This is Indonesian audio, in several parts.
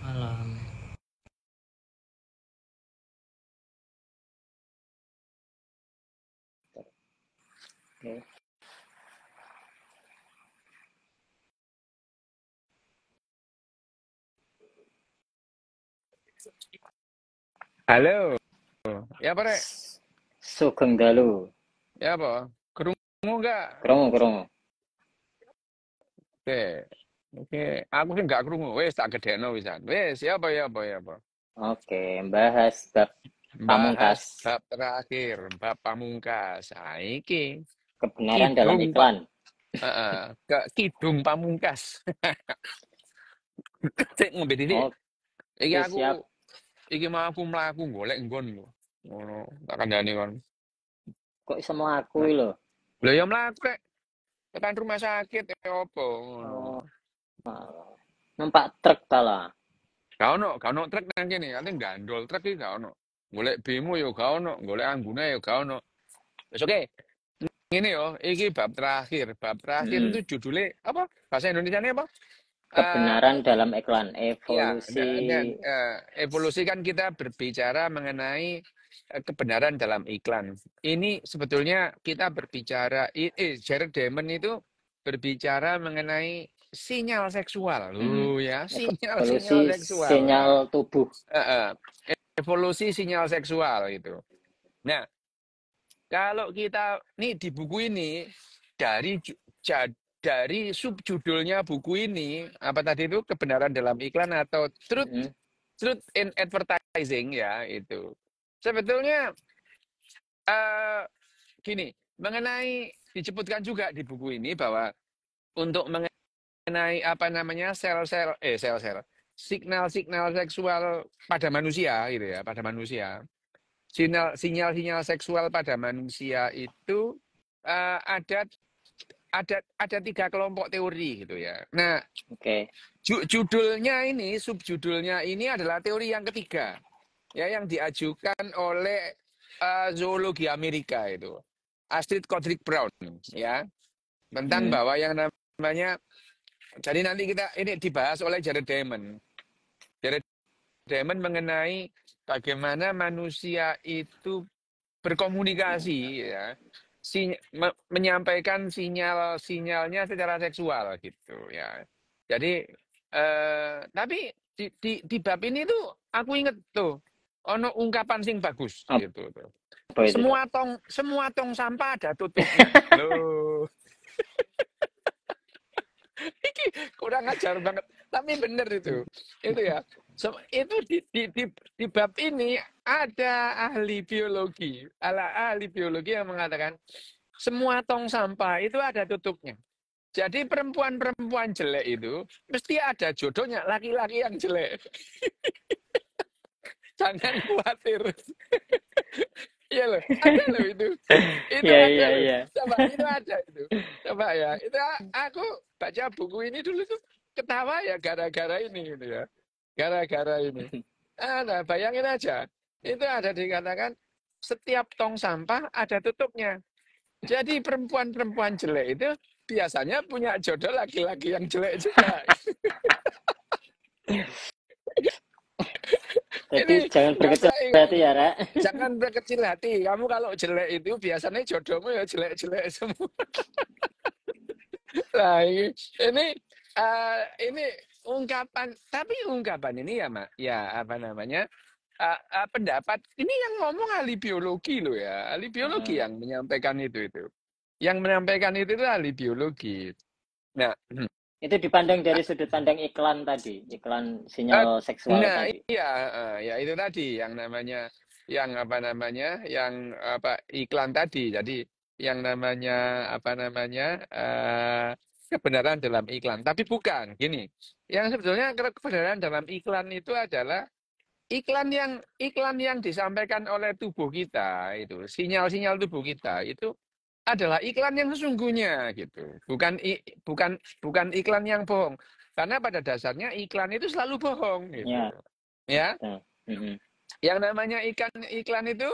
malam. Oke. Halo, ya apa rek? Sugeng dalu. Ya apa? Kerungu nggak? Krungu. Oke, oke. Aku sih nggak kerungu. Wes tak gedekno wisan. Wes, ya apa. Oke, bahas bab Bahas pamungkas. bab terakhir, bab pamungkas. Saiki Kebenaran dalam kidung pak, iklan. ke kidung pamungkas. Cek ngombe dhisik. Iki Oke, aku, siap. iki mau aku mlaku golek nggon lho. Ngono, tak kandhani kon. Kok iso mlaku Nah, lho? lho ya mlaku rek. Tekan rumah sakit ya apa ngono. Oh, numpak truk ta lah. Gak ono truk nang kene, ate gandol truk iki gak ono. Golek bemo yo gak ono, golek anggune yo gak ono. Wis oke, ngene yo, iki bab terakhir. Bab terakhir Mm-mm. itu judulnya apa? Bahasa Indonesianya apa? Kebenaran dalam iklan. Ya, Evolusi. evolusi kan kita berbicara mengenai kebenaran dalam iklan. Ini sebetulnya kita berbicara, Jared Diamond itu berbicara mengenai sinyal seksual. Mm-mm. Ya, Evolusi sinyal seksual. sinyal tubuh. Eh, evolusi sinyal seksual itu. Nah, kalau kita nih di buku ini dari dari subjudulnya buku ini apa tadi itu kebenaran dalam iklan atau Mm-mm. truth in advertising ya itu. Sebetulnya eh gini, mengenai disebutkan juga di buku ini bahwa untuk mengenai apa namanya sel-sel signal-signal seksual pada manusia gitu ya, pada manusia. Sinyal-sinyal seksual pada manusia itu ada tiga kelompok teori gitu ya. Nah, Oke. subjudulnya ini adalah teori yang ketiga, ya yang diajukan oleh zoologi Amerika itu, Astrid Kodrick Brown, ya tentang Mm. bahwa yang namanya, jadi nanti kita ini dibahas oleh Jared Diamond. Jared Diamond mengenai bagaimana manusia itu berkomunikasi ya menyampaikan sinyalnya secara seksual gitu ya. Jadi tapi di bab ini tuh aku inget tuh ono ungkapan sing bagus gitu tuh. Apa itu, Dok? Semua tong sampah ada tutupnya. Loh, iki kurang ajar banget. Tapi bener itu. Itu ya. Itu di bab ini ada ahli biologi yang mengatakan semua tong sampah itu ada tutupnya. Jadi perempuan-perempuan jelek itu mesti ada jodohnya laki-laki yang jelek. Jangan khawatir. Iya loh, ada loh itu. Itu Iya, ada iya, loh. iya. Coba itu ada itu. Coba ya. Itu aku baca buku ini dulu tuh ketawa ya gara-gara ini gitu ya. Gara-gara ini. Nah, bayangin aja. Itu ada dikatakan setiap tong sampah ada tutupnya. Jadi perempuan-perempuan jelek itu biasanya punya jodoh laki-laki yang jelek juga. Jadi Ini jangan berkecil coba hati ya, Rek. jangan berkecil hati. Kamu kalau jelek itu biasanya jodohmu ya jelek-jelek semua. Nah, ini ungkapan, tapi ungkapan ini ya, Mak, ya apa namanya? Pendapat ini yang ngomong ahli biologi loh ya, ahli biologi yang menyampaikan itu. Yang menyampaikan itu ahli biologi. Nah, Itu dipandang dari sudut pandang iklan tadi, iklan sinyal seksual nah tadi. iya, ya itu tadi yang namanya, yang apa iklan tadi. Jadi yang namanya apa namanya kebenaran dalam iklan. Tapi bukan gini. Yang sebetulnya kebenaran dalam iklan itu adalah iklan yang disampaikan oleh tubuh kita itu, sinyal-sinyal tubuh kita itu adalah iklan yang sesungguhnya gitu. Bukan iklan yang bohong. Karena pada dasarnya iklan itu selalu bohong gitu. Ya, Ya, betul. Mm-mm. yang namanya iklan itu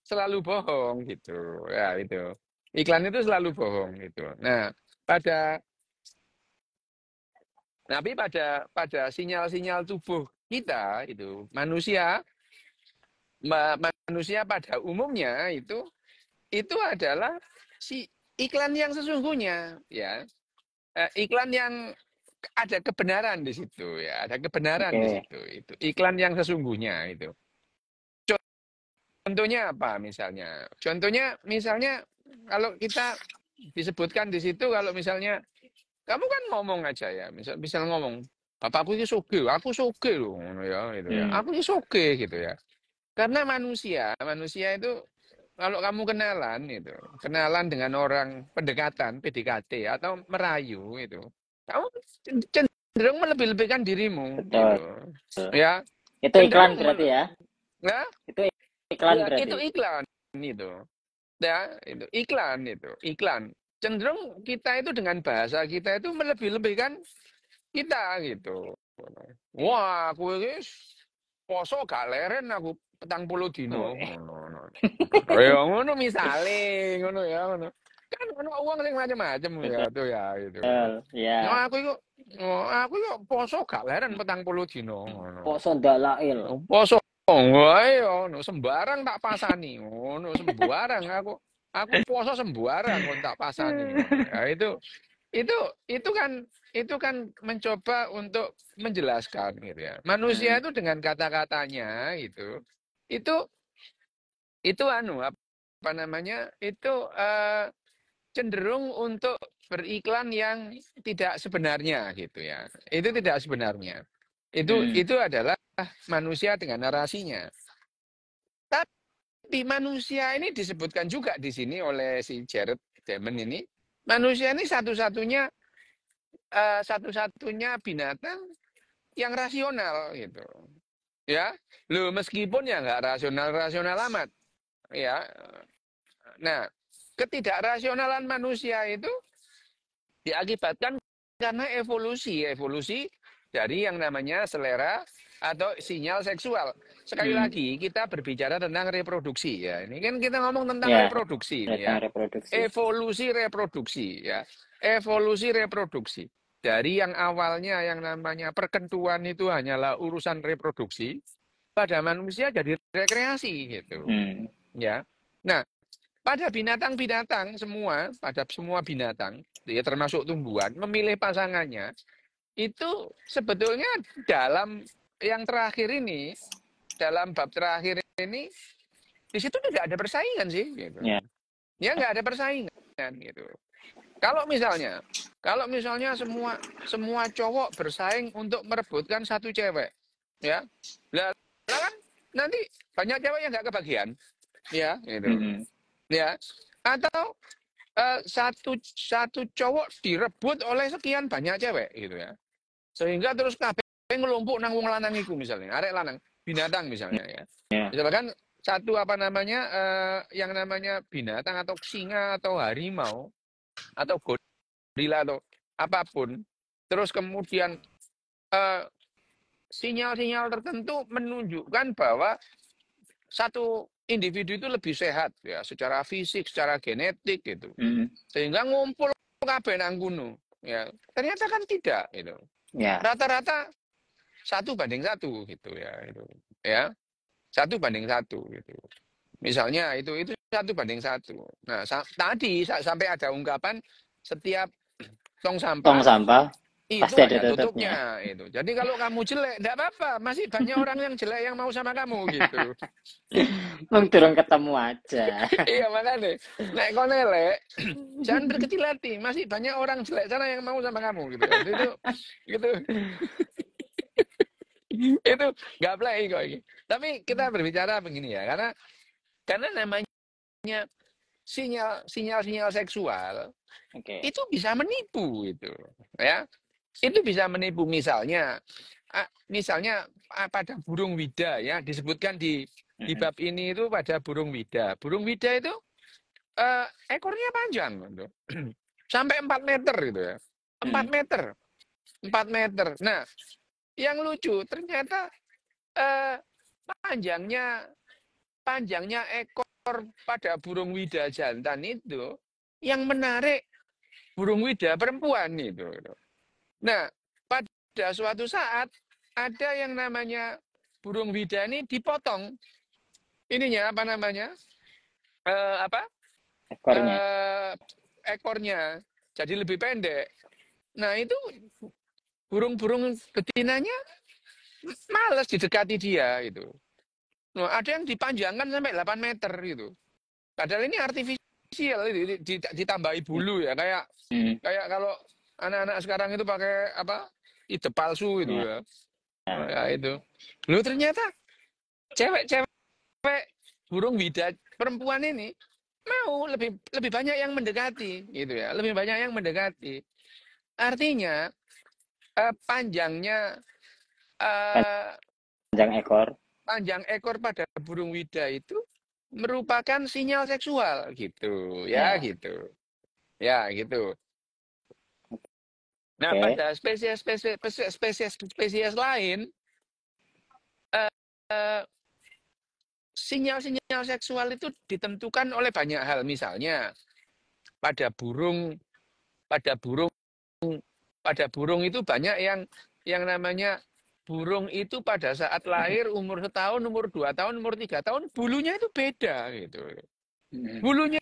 selalu bohong gitu. Ya, itu. Iklan itu selalu bohong gitu. Nah, pada Tapi pada sinyal-sinyal tubuh kita itu manusia pada umumnya itu adalah si iklan yang sesungguhnya, ya. Iklan yang ada kebenaran di situ, ya. Ada kebenaran di Oke. situ. Itu iklan yang sesungguhnya itu. Contohnya apa misalnya? Contohnya misalnya kalau kita disebutkan di situ kalau misalnya kamu kan ngomong aja ya, misal ngomong, bapakku ini aku soge loh, ngono ya, gitu ya. Hmm. Aku ini soge gitu ya. Karena manusia itu kalau kamu kenalan dengan orang pendekatan, PDKT atau merayu itu, kamu cenderung melebih-lebihkan dirimu Betul. gitu. Ya, Itu iklan cenderung berarti ya? ya, Itu iklan ya itu berarti. iklan itu. Ya, itu iklan. Cenderung kita itu dengan bahasa kita itu melebih-lebihkan kita gitu. Wah, aku ini poso gak leren aku 40 dino. Wih. Ya ngono misale, ngono ya ngono. Kan ono uang sing macam-macam ya Betul. tuh ya itu. No Ya. aku iku poso gak leren 40 dino ngono. Kok sondak lail? Poso wae ngono sembarang tak pasani ngono sembarang aku poso sembarang kon tak pasani ngono. Ya itu itu kan mencoba untuk menjelaskan gitu ya. Manusia Hmm. itu dengan kata-katanya itu itu apa namanya? Itu cenderung untuk beriklan yang tidak sebenarnya gitu ya. Itu tidak sebenarnya. Hmm. Itu adalah manusia dengan narasinya. Tapi manusia ini disebutkan juga di sini oleh si Jared Diamond ini. Manusia ini satu-satunya binatang yang rasional gitu. Ya, loh meskipun ya nggak rasional-rasional amat. Ya, nah ketidakrasionalan manusia itu diakibatkan karena evolusi dari yang namanya selera atau sinyal seksual. Sekali Hmm. lagi kita berbicara tentang reproduksi ya. Ini kan kita ngomong tentang Ya, reproduksi ini ya. tentang reproduksi. Evolusi reproduksi ya. Evolusi reproduksi. Dari yang awalnya yang namanya perkentuan itu hanyalah urusan reproduksi, pada manusia jadi rekreasi gitu. Hmm. Ya. Nah, pada semua binatang, ya termasuk tumbuhan, memilih pasangannya itu sebetulnya dalam yang terakhir ini, dalam bab terakhir ini, di situ tidak ada persaingan sih, gitu. Ya. Ya nggak ada persaingan gitu. Kalau misalnya semua cowok bersaing untuk merebutkan satu cewek, ya, lah kan nanti banyak cewek yang nggak kebagian, ya, gitu, Hmm. ya. Atau satu satu cowok direbut oleh sekian banyak cewek gitu ya. Sehingga terus kabeh ngelumpuk nang wong lanang iku misalnya, arek lanang, binatang misalnya ya. Ya. Misalkan satu apa namanya yang namanya binatang atau singa atau harimau atau gorila atau apapun, terus kemudian eh, sinyal-sinyal tertentu menunjukkan bahwa satu individu itu lebih sehat ya secara fisik, secara genetik gitu. Hmm. Sehingga ngumpul kabeh nang gunung. Ya, ternyata kan tidak gitu. Ya. Rata-rata 1 banding 1 gitu ya itu. Ya, 1 banding 1 gitu. Misalnya itu 1 banding 1. Nah, sampai ada ungkapan setiap tong Tong sampah sampah itu pasti ada ada tutupnya. tutupnya itu. Jadi kalau kamu jelek, enggak apa-apa, masih banyak orang yang jelek yang mau sama kamu gitu. Mung durung ketemu aja. Iya makanya, nek kau nelek, jangan berkecil hati, masih banyak orang jelek sana yang mau sama kamu gitu ya. Itu itu nggak play kok ini. Tapi kita berbicara begini ya, karena namanya sinyal seksual Oke. itu bisa menipu itu, ya. Itu bisa menipu misalnya pada burung wida ya disebutkan di Hmm. bab ini itu pada burung wida. Burung wida itu ekornya panjang gitu. Sampai 4 meter gitu ya. empat Hmm. meter. 4 meter. Nah, yang lucu ternyata eh, panjangnya panjangnya ekor pada burung wida jantan itu yang menarik burung wida perempuan itu. Nah, pada suatu saat ada yang namanya burung wida ini dipotong ininya apa namanya apa Ekornya. eh, ekornya jadi lebih pendek. Nah itu burung-burung betinanya males didekati dia itu. Nah, ada yang dipanjangkan sampai 8 meter gitu. Padahal ini artifisial ditambahi bulu ya kayak Hmm. kayak kalau anak-anak sekarang itu pakai apa ide palsu itu Ya. ya. Oh, ya itu. Lu ternyata cewek-cewek burung wida perempuan ini mau lebih lebih banyak yang mendekati gitu ya. Lebih banyak yang mendekati. Artinya panjangnya eh, Panjang ekor. panjang ekor pada burung wida itu merupakan sinyal seksual gitu ya Ya. gitu. Ya gitu. Nah, Oke. pada spesies lain eh, sinyal-sinyal seksual itu ditentukan oleh banyak hal. Misalnya pada burung pada burung pada burung itu banyak yang namanya burung itu pada saat lahir umur setahun, umur 2 tahun, umur 3 tahun bulunya itu beda gitu. Hmm. Bulunya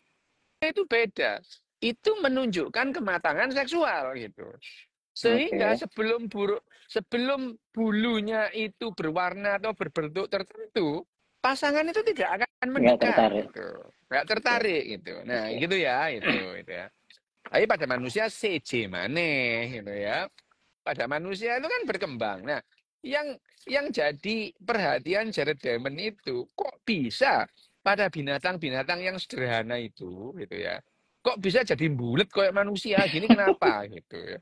itu beda. Itu menunjukkan kematangan seksual gitu. Sehingga Oke. sebelum bulunya itu berwarna atau berbentuk tertentu, pasangan itu tidak akan Nggak mendekat tertarik. gitu. Nggak Oke. tertarik gitu. Nah, Oke. gitu ya, itu ya. Tapi pada manusia CJ maneh gitu ya. Pada manusia itu kan berkembang. Nah, yang jadi perhatian Jared Diamond itu kok bisa pada binatang-binatang yang sederhana itu gitu ya. Kok bisa jadi bulat kayak manusia gini kenapa gitu ya.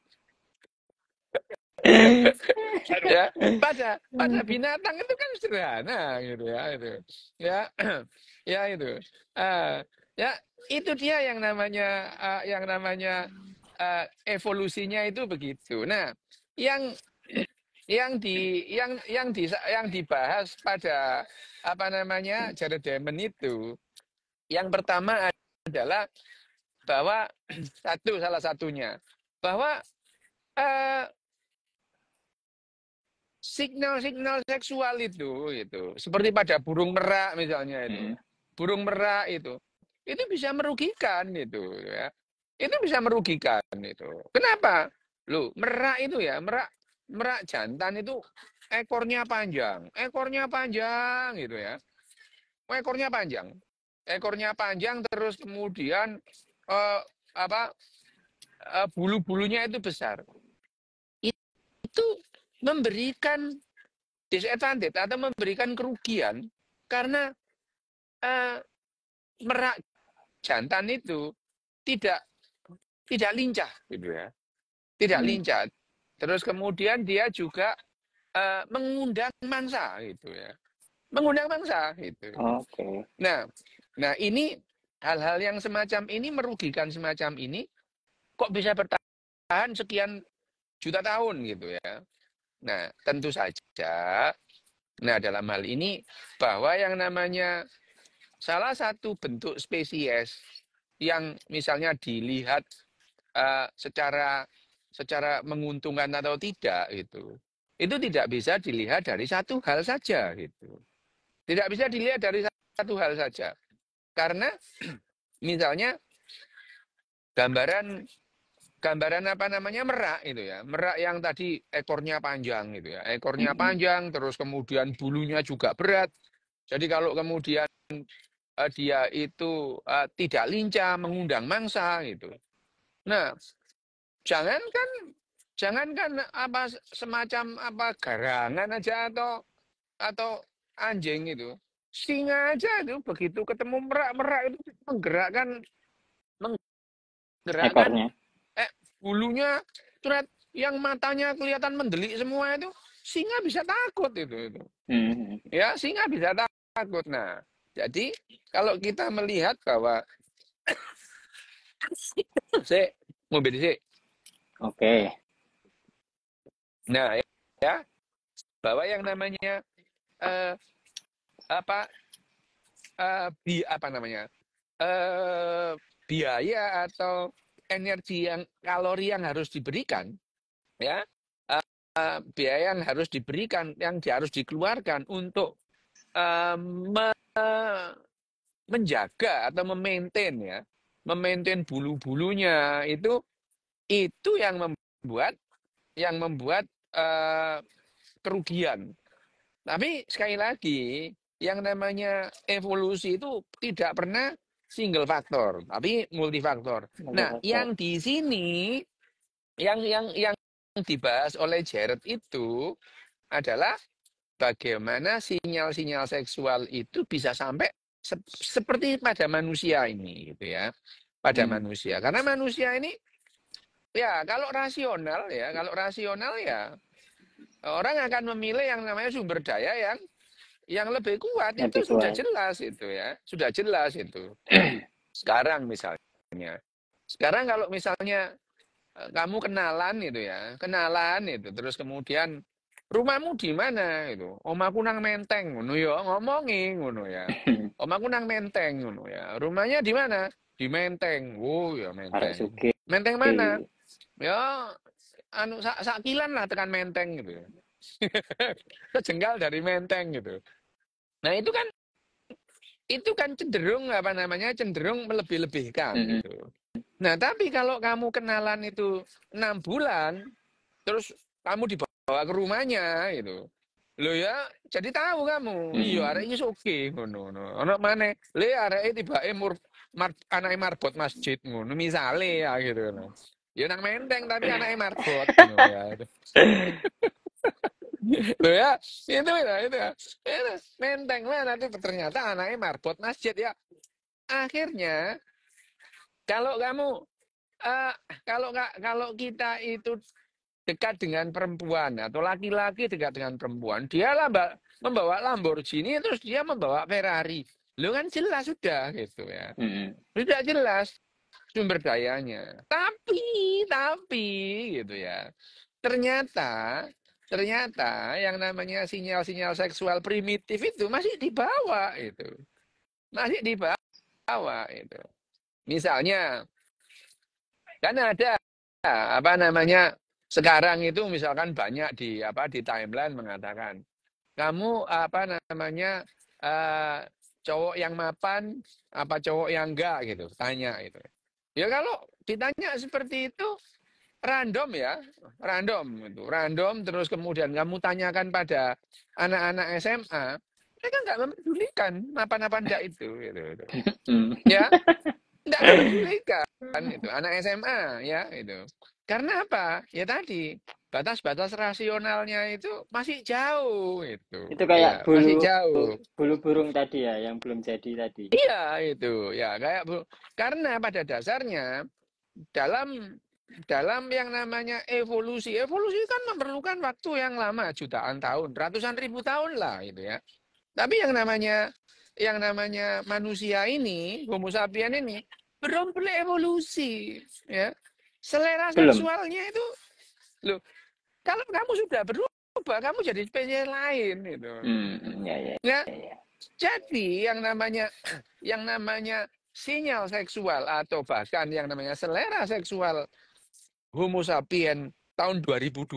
Ya, pada binatang itu kan sederhana gitu ya itu. Ya. Ya itu. Ah, ya itu dia yang namanya evolusinya itu begitu. Nah, yang yang dibahas pada apa namanya Jared Diamond itu yang pertama adalah bahwa salah satunya bahwa eh, signal-signal seksual itu seperti pada burung merak misalnya itu Hmm. burung merak itu bisa merugikan gitu ya itu bisa merugikan itu kenapa lu merak itu ya merak merak jantan itu ekornya panjang gitu ya ekornya panjang terus kemudian eh, apa bulu-bulunya itu besar itu memberikan disadvantage atau memberikan kerugian karena eh, merak jantan itu tidak tidak lincah gitu ya tidak Hmm. lincah terus kemudian dia juga mengundang mangsa gitu ya mengundang mangsa gitu Oke. nah nah ini hal-hal yang semacam ini merugikan semacam ini kok bisa bertahan sekian juta tahun gitu ya nah tentu saja nah dalam hal ini bahwa yang namanya salah satu bentuk spesies yang misalnya dilihat secara secara menguntungkan atau tidak itu tidak bisa dilihat dari satu hal saja gitu. Tidak bisa dilihat dari satu hal saja. Karena misalnya gambaran gambaran apa namanya merak itu ya. Merak yang tadi ekornya panjang gitu ya. Ekornya Hmm. panjang terus kemudian bulunya juga berat. Jadi kalau kemudian dia itu tidak lincah mengundang mangsa gitu. Nah, jangankan jangankan apa semacam apa garangan aja atau anjing itu. Singa aja itu begitu ketemu merak-merak itu menggerakkan menggerakkan Ekornya. bulunya curat yang matanya kelihatan mendelik semua itu singa bisa takut itu. Hmm. Ya, singa bisa takut. Nah, jadi kalau kita melihat bahwa saya mobil sih. Oke. Nah, ya bahwa yang namanya eh, apa apa namanya eh, biaya atau energi yang kalori yang harus diberikan ya biaya yang harus diberikan, yang harus dikeluarkan untuk eh, me- menjaga atau memaintain ya, memaintain bulu-bulunya itu yang membuat eh, kerugian. Tapi sekali lagi, yang namanya evolusi itu tidak pernah single faktor, tapi multifaktor. Nah, Multifaktor. yang di sini yang dibahas oleh Jared itu adalah bagaimana sinyal-sinyal seksual itu bisa sampai seperti pada manusia ini, gitu ya, pada manusia. Karena manusia ini, ya kalau rasional ya orang akan memilih yang namanya sumber daya yang lebih kuat, itu Lebih sudah kuat. jelas itu ya, sudah jelas itu. Sekarang misalnya, sekarang kalau misalnya kamu kenalan itu, terus kemudian rumahmu di mana itu, omaku nang Menteng, ngono ya, ngomongi ngono ya, omaku nang Menteng ngono ya, rumahnya di mana? Di Menteng. Oh ya, Arek Menteng. sugih. Menteng mana? Ya anu sakilan lah tekan Menteng gitu ya. Sejengkal dari Menteng gitu. Nah, itu kan cenderung apa namanya, cenderung melebih-lebihkan Mm-mm. gitu. Nah, tapi kalau kamu kenalan itu 6 bulan, terus kamu dibawa ke rumahnya gitu. Lo ya, jadi tahu kamu, iya arek Mm-mm. iki oke ngono ngono. Ono maneh, le areke tibake anake marbot masjid ngono misale ya gitu loh. Ya nang Menteng tapi anake marbot ngono ya. Loh ya, itu Menteng lah, nanti ternyata anaknya marbot masjid ya. Akhirnya kalau kamu eh, kalau kita itu dekat dengan perempuan atau laki-laki dekat dengan perempuan, dia membawa Lamborghini terus dia membawa Ferrari. Lo kan jelas sudah gitu ya. Mm-mm. Sudah jelas sumber dayanya. Tapi gitu ya. Ternyata ternyata yang namanya sinyal-sinyal seksual primitif itu masih dibawa itu. Masih dibawa itu. Misalnya kan ada apa namanya, sekarang itu misalkan banyak di timeline mengatakan kamu apa namanya, cowok yang mapan apa cowok yang enggak gitu, tanya itu. Ya kalau ditanya seperti itu random ya, random terus kemudian kamu tanyakan pada anak-anak SMA, mereka nggak mempedulikan apa-apa enggak itu, gitu. Mm. Ya, enggak mempedulikan itu anak SMA ya itu. Karena apa? Ya tadi batas-batas rasionalnya itu masih jauh itu, Itu kayak ya bulu masih jauh. bulu burung tadi ya, yang belum jadi tadi. Iya itu ya kayak bu, karena pada dasarnya dalam dalam yang namanya evolusi kan memerlukan waktu yang lama, jutaan tahun, ratusan ribu tahun lah itu ya. Tapi yang namanya manusia ini, Homo sapien ini belum berevolusi ya. Selera Belum. seksualnya itu, loh, kalau kamu sudah berubah, kamu jadi spesies lain gitu. Ya, ya, Ya, ya, ya. jadi yang namanya sinyal seksual atau bahkan yang namanya selera seksual Homo sapien tahun 2025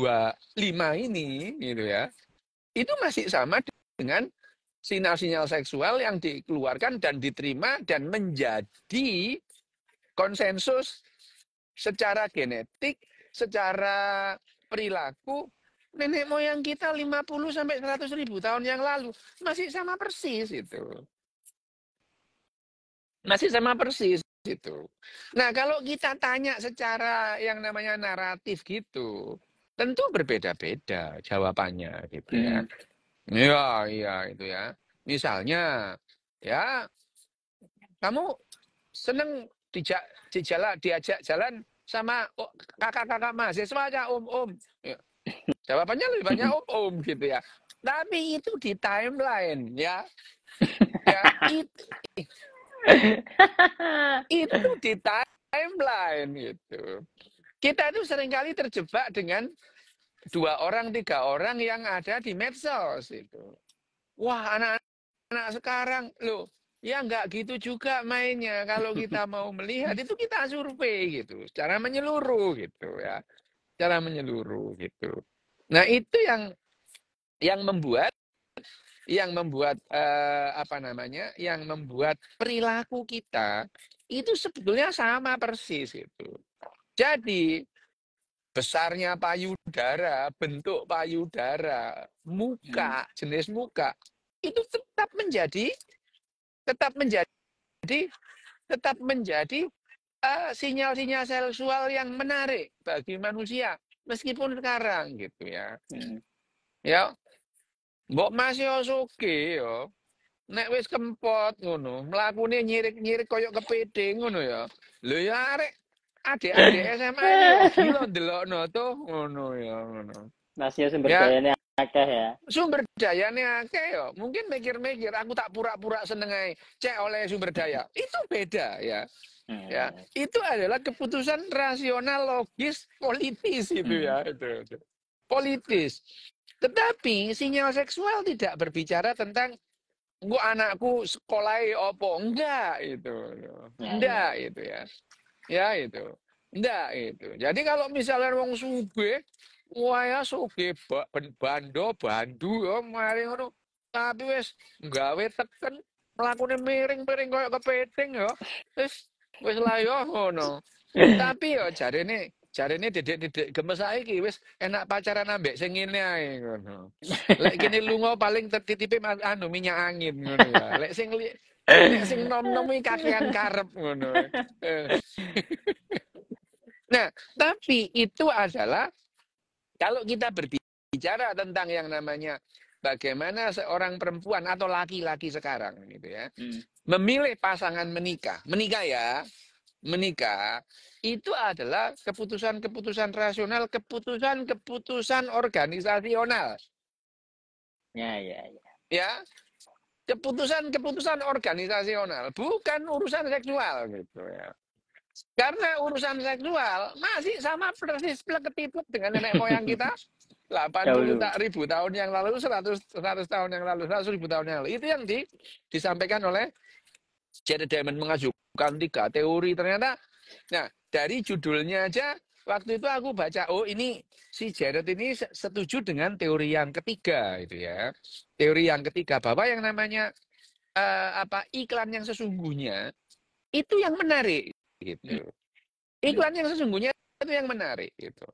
ini gitu ya, itu masih sama dengan sinyal-sinyal seksual yang dikeluarkan dan diterima dan menjadi konsensus secara genetik, secara perilaku nenek moyang kita 50 sampai 100 ribu tahun yang lalu, masih sama persis itu. Masih sama persis itu. Nah, kalau kita tanya secara yang namanya naratif gitu, tentu berbeda-beda jawabannya gitu ya. Mm. Iya, iya itu ya. Misalnya, ya kamu seneng diajak jalan sama kakak-kakak mahasiswa aja, om. Ya, jawabannya lebih banyak om gitu ya. Tapi itu di timeline ya, ya itu di timeline gitu. Kita itu seringkali terjebak dengan 2 orang, 3 orang yang ada di medsos itu. Wah, anak-anak sekarang loh, ya nggak gitu juga mainnya. Kalau kita mau melihat itu kita survei gitu, secara menyeluruh gitu ya, secara menyeluruh gitu. Nah, itu yang membuat apa namanya? Yang membuat perilaku kita itu sebetulnya sama persis itu. Jadi besarnya payudara, bentuk payudara, muka, jenis muka itu tetap menjadi tetap menjadi sinyal-sinyal seksual yang menarik bagi manusia meskipun sekarang gitu ya. Ya, mbok Mas yo sugih yo. Nek wis kempot ngono, mlakune nyirik-nyirik koyo kepithing ngono ya. Lho ya arek adik-adik SMA iki yo gila ndelokno to ngono ya ngono. Masih sumber Ya, dayanya akeh ya. sumber dayane akeh yo. Mungkin mikir-mikir aku tak pura-pura seneng ae cek oleh sumber daya. Itu beda ya. Ya, itu adalah keputusan rasional logis politis itu ya, itu. Politis. Tetapi sinyal seksual tidak berbicara tentang gua anakku sekolahnya opo, enggak itu. Enggak itu ya. Ya itu. Enggak itu. Jadi kalau misalnya wong sugih, wah ya sugih bando bandu ya mari ngono. Tapi wis nggawe teken mlakune miring-miring koyo kepiting ya. Wis lah yo ngono. Tapi yo jarene dedek-dedek gemes saiki wis enak pacaran ambek sing ngene ae ngono. Lek kene lunga paling tertitipe anu minyak angin ngono ya. Nek sing nom-nom iki kakean karep ngono. Nah, tapi itu adalah kalau kita berbicara tentang yang namanya bagaimana seorang perempuan atau laki-laki sekarang gitu ya, memilih pasangan menikah ya, menikah itu adalah keputusan-keputusan rasional, keputusan-keputusan organisasional. Ya. Ya, keputusan-keputusan organisasional, bukan urusan seksual gitu ya. Karena urusan seksual masih sama persis ketipuk dengan nenek moyang kita 80 ribu tahun yang lalu, 100 tahun yang lalu, 100 ribu tahun yang lalu. Itu yang disampaikan oleh Jared Diamond mengajukan 3 teori ternyata. Nah, dari judulnya aja waktu itu aku baca, oh ini si Jared ini setuju dengan teori yang ketiga itu ya. Teori yang ketiga bahwa yang namanya iklan yang sesungguhnya itu yang menarik gitu. Iklan yang sesungguhnya itu yang menarik gitu.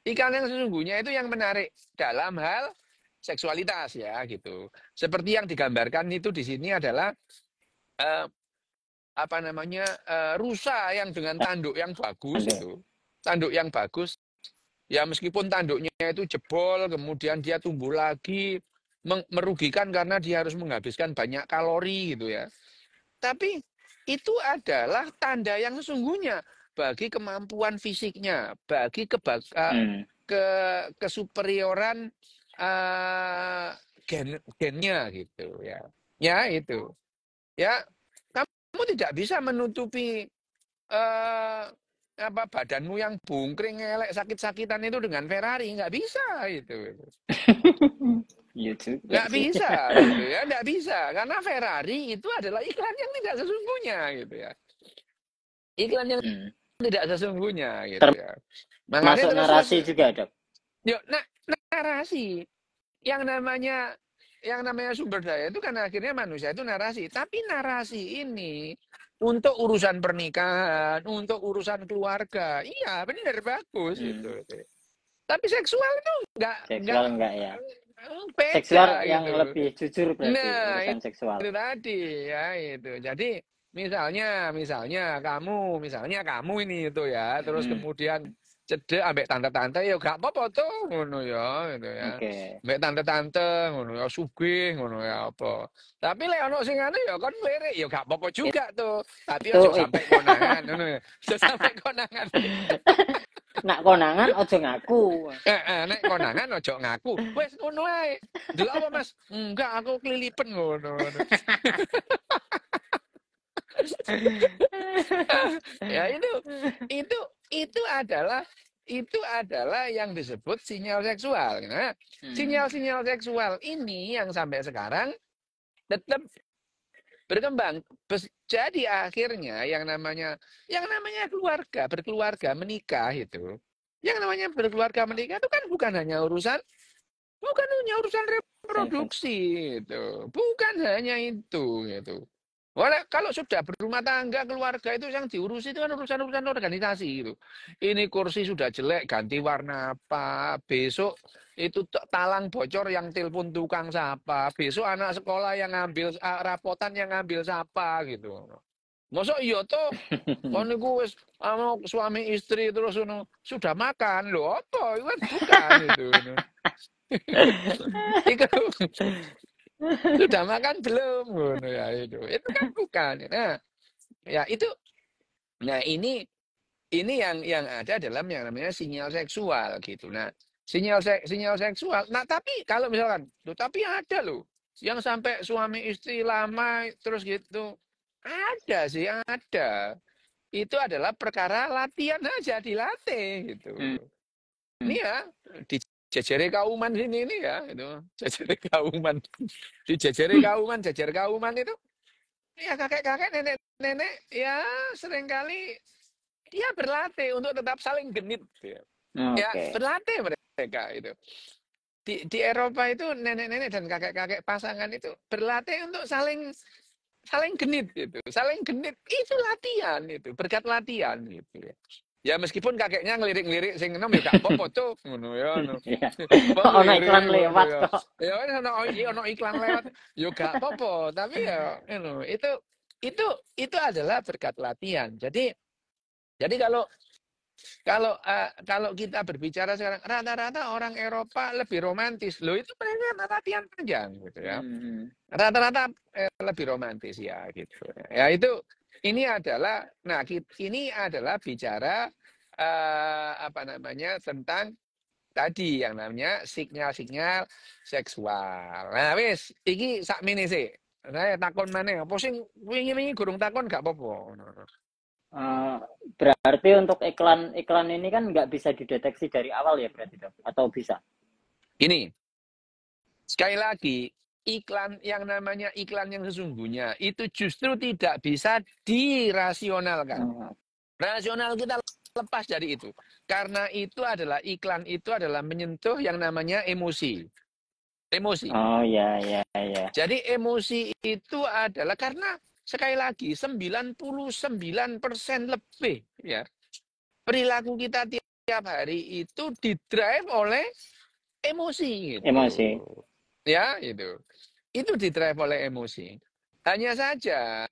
Iklan yang sesungguhnya itu yang menarik dalam hal seksualitas ya gitu. Seperti yang digambarkan itu di sini adalah apa namanya rusa yang dengan tanduk yang bagus itu. Tanduk yang bagus ya meskipun tanduknya itu jebol kemudian dia tumbuh lagi merugikan karena dia harus menghabiskan banyak kalori gitu ya. Tapi itu adalah tanda yang sesungguhnya bagi kemampuan fisiknya, bagi kesuperioran gennya gitu ya. Ya itu. Ya, kamu tidak bisa menutupi apa badanmu yang bungkring elek sakit-sakitan itu dengan Ferrari, nggak bisa itu. Nggak bisa gitu ya, nggak bisa karena Ferrari itu adalah iklan yang tidak sesungguhnya gitu ya. Iklan yang tidak sesungguhnya gitu ya. Makanya masuk narasi juga, Dok. Yuk, narasi yang namanya sumber daya itu kan akhirnya manusia itu narasi. Tapi narasi ini untuk urusan pernikahan, untuk urusan keluarga, iya benar bagus itu. Tapi seksual itu enggak ya. beda, seksual yang gitu. lebih jujur berarti urusan seksual. Itu tadi ya itu. Jadi misalnya kamu ini itu ya, terus kemudian cedek ambek tante-tante ya gak apa-apa tuh ngono ya gitu ya. Ambek tante-tante ngono ya sugih ngono ya apa. Tapi lek ono sing anu ya kon lirik ya gak apa-apa juga tuh. Tapi ojo sampai konangan ngono ya. Ojo sampai konangan. Nak konangan ojo ngaku. Nek konangan ojo ngaku. Wes ngono ae. Delok apa Mas? Enggak, aku kelilipen ngono. Ya itu adalah yang disebut sinyal seksual. Nah, sinyal-sinyal seksual ini yang sampai sekarang tetap berkembang. Jadi akhirnya yang namanya berkeluarga, menikah itu Yang namanya berkeluarga menikah itu kan bukan hanya urusan reproduksi itu. Bukan hanya itu gitu. Kalau sudah berumah tangga, keluarga itu yang diurusi itu kan urusan-urusan organisasi gitu. Ini kursi sudah jelek, ganti warna apa. Besok itu talang bocor yang telepon tukang siapa. Besok anak sekolah yang ngambil rapotan yang ngambil siapa gitu. Masa iya toh, kon niku wis suami istri terus sudah makan lho apa? Itu kan bukan itu. Itu sudah makan belum? Ngono ya itu. Itu kan bukan. Nah, ya itu. Nah ini yang ada dalam yang namanya sinyal seksual gitu. Nah, sinyal seksual. Nah, tapi kalau misalkan, loh, tapi ada loh yang sampai suami istri lama terus gitu. Ada sih, ada. Itu adalah perkara latihan aja dilatih gitu. Hmm. Ini ya di jajare kauman sini ini ya itu jajare kauman di jajare kauman jajar kauman itu ya kakek-kakek nenek-nenek ya seringkali dia berlatih untuk tetap saling genit ya. Ya Oke. berlatih mereka itu di Eropa itu nenek-nenek dan kakek-kakek pasangan itu berlatih untuk saling saling genit gitu saling genit itu latihan itu berkat latihan gitu ya. Ya meskipun kakeknya ngelirik-ngelirik sing enom ya gak apa-apa tuh ngono ya ngono. Iya. Wong Ono iklan lirik ngono lewat ya. kok. Ya kan ono iklan lewat ya gak apa-apa, tapi ya ngono. Itu adalah berkat latihan. Jadi kalau kita berbicara sekarang rata-rata orang Eropa lebih romantis. Loh itu mereka latihan panjang gitu ya. Hmm. Rata-rata lebih romantis ya gitu. Ya itu ini adalah bicara apa namanya tentang tadi yang namanya sinyal-sinyal seksual. Nah wis iki sakmene sih. Saya takon maneh apa sing wingi-wingi gurung takon gak apa-apa. Eh, berarti untuk iklan ini kan nggak bisa dideteksi dari awal ya berarti dok? Atau bisa? Ini sekali lagi iklan yang namanya iklan yang sesungguhnya itu justru tidak bisa dirasionalkan. Oh, Rasional kita lepas dari itu. Karena iklan itu adalah menyentuh yang namanya emosi. Emosi. oh ya ya ya. Jadi emosi itu adalah karena sekali lagi 99% lebih ya perilaku kita tiap hari itu didrive oleh emosi gitu. Emosi. Ya, itu. Itu didrive oleh emosi. Hanya saja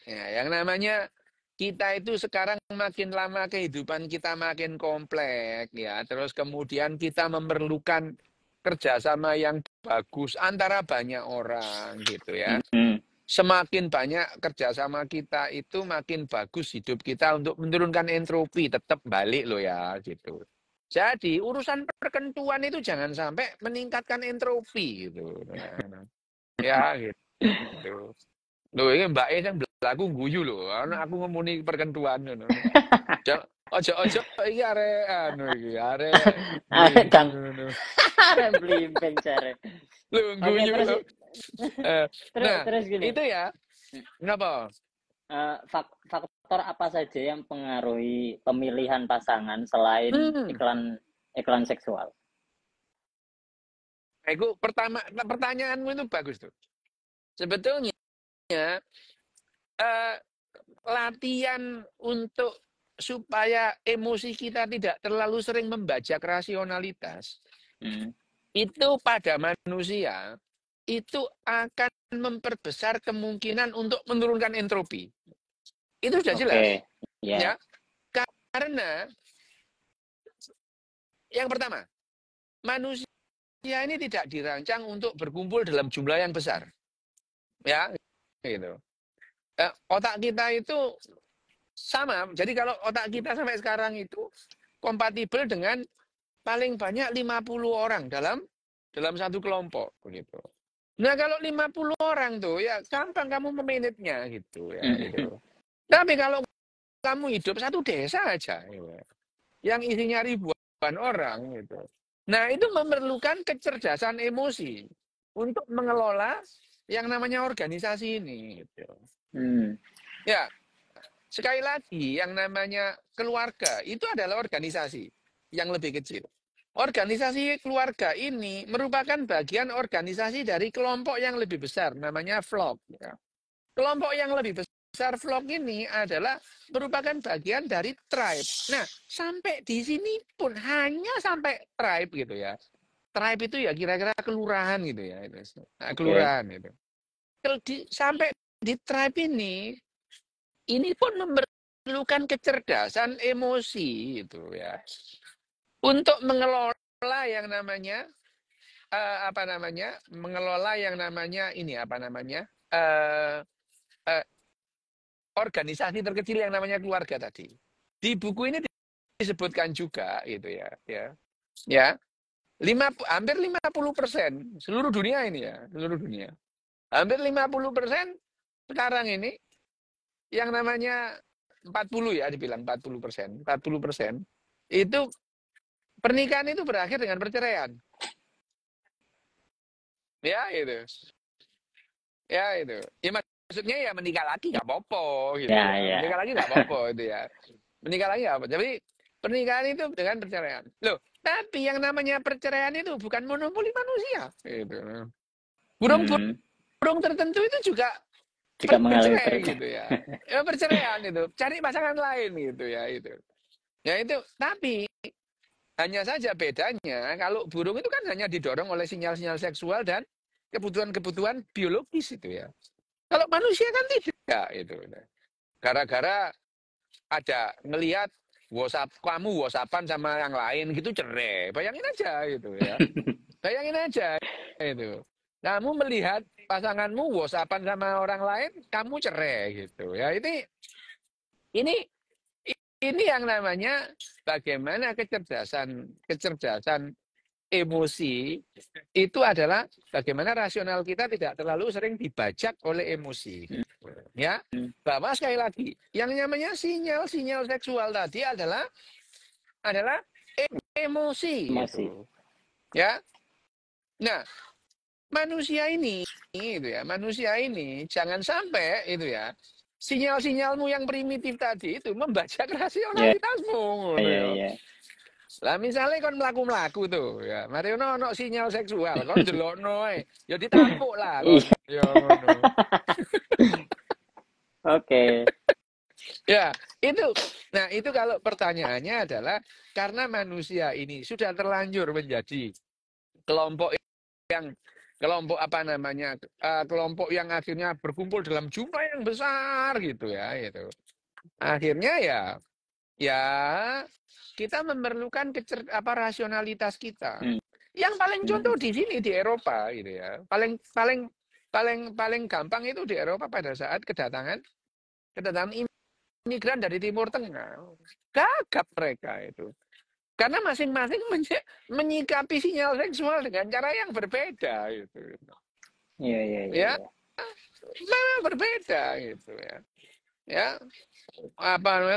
ya yang namanya kita itu sekarang makin lama kehidupan kita makin kompleks ya. Terus kemudian kita memerlukan kerjasama yang bagus antara banyak orang gitu ya. Hmm. Semakin banyak kerjasama kita itu makin bagus hidup kita untuk menurunkan entropi tetap balik loh ya gitu. Jadi urusan perkentuan itu jangan sampai meningkatkan entropi gitu. Ya gitu. Loh ini Mbak E yang berlaku guyu loh. Aku ngomongin perkentuan ngono. Ojo iki arek anu iki arek Arek blimbing Kang. ngono. Arek blimbing jare. Lho Oke guyu terus loh. Eh, terus Nah, terus gini. itu ya. Kenapa? Faktor apa saja yang pengaruhi pemilihan pasangan selain Hmm. iklan seksual? Nah, itu pertanyaanmu itu bagus tuh. Sebetulnya eh, latihan untuk supaya emosi kita tidak terlalu sering membajak rasionalitas Hmm. itu pada manusia itu akan memperbesar kemungkinan untuk menurunkan entropi. Itu sudah jelas, Oke. Ya. ya. Karena yang pertama, manusia ini tidak dirancang untuk berkumpul dalam jumlah yang besar, ya, gitu. Otak kita itu sama. Jadi kalau otak kita sampai sekarang itu kompatibel dengan paling banyak 50 orang dalam satu kelompok begitu. Nah, kalau 50 orang tuh ya gampang kamu memanage-nya gitu ya Hmm. itu. Tapi kalau kamu hidup satu desa aja gitu, yang isinya ribuan orang gitu. Nah, itu memerlukan kecerdasan emosi untuk mengelola yang namanya organisasi ini gitu. Hmm. Ya, sekali lagi yang namanya keluarga itu adalah organisasi. yang lebih kecil. Organisasi keluarga ini merupakan bagian organisasi dari kelompok yang lebih besar, namanya flock. Ya. Kelompok yang lebih besar flock ini adalah merupakan bagian dari tribe. Nah, sampai di sini pun hanya sampai tribe gitu ya. Tribe itu ya kira-kira kelurahan gitu ya. Nah, kelurahan gitu. Sampai di tribe ini pun memerlukan kecerdasan emosi gitu ya. Untuk mengelola yang namanya mengelola yang namanya ini organisasi terkecil yang namanya keluarga tadi. Di buku ini disebutkan juga gitu ya, ya, hampir 50% seluruh dunia ini ya, seluruh dunia. Hampir 50% sekarang ini yang namanya 40 ya, dibilang 40%, 40% itu pernikahan itu berakhir dengan perceraian. Ya itu. Ya itu. Ya maksudnya ya menikah lagi nggak apa-apa gitu Ya, ya. ya. Menikah lagi nggak apa-apa itu ya. Menikah lagi nggak apa. Jadi pernikahan itu dengan perceraian. Loh, tapi yang namanya perceraian itu bukan monopoli manusia. Gitu. Burung tertentu itu juga Juga mengalami bercerai gitu ya. Ya perceraian itu. Cari pasangan lain gitu ya itu. Ya itu. Tapi hanya saja bedanya kalau burung itu kan hanya didorong oleh sinyal-sinyal seksual dan kebutuhan-kebutuhan biologis itu ya. Kalau manusia kan tidak itu. Gara-gara ada ngelihat kamu WhatsAppan sama yang lain gitu cerai. Bayangin aja gitu ya. Bayangin aja itu. Kamu melihat pasanganmu WhatsAppan sama orang lain, kamu cerai gitu ya. Ini yang namanya bagaimana kecerdasan emosi itu adalah bagaimana rasional kita tidak terlalu sering dibajak oleh emosi. Ya, bahwa sekali lagi yang namanya sinyal-sinyal seksual tadi adalah emosi itu. Ya. Nah, manusia ini jangan sampai itu ya. Sinyal-sinyalmu yang primitif tadi itu membajak rasionalitasmu. Iya. Lah misalnya kon melaku tuh ya, mari ono sinyal seksual, kon delokno ae, ya ditampuk lah kon. Ya ngono. Oke. Ya, itu. Nah, itu kalau pertanyaannya adalah karena manusia ini sudah terlanjur menjadi kelompok kelompok yang akhirnya berkumpul dalam jumlah yang besar gitu ya, itu. Akhirnya ya kita memerlukan rasionalitas kita. Yang paling contoh di sini di Eropa gitu ya. Paling gampang itu di Eropa pada saat kedatangan imigran dari Timur Tengah. Gagap mereka itu. Karena masing-masing menyikapi sinyal seksual dengan cara yang berbeda gitu. Iya. Memang berbeda gitu ya. Ya,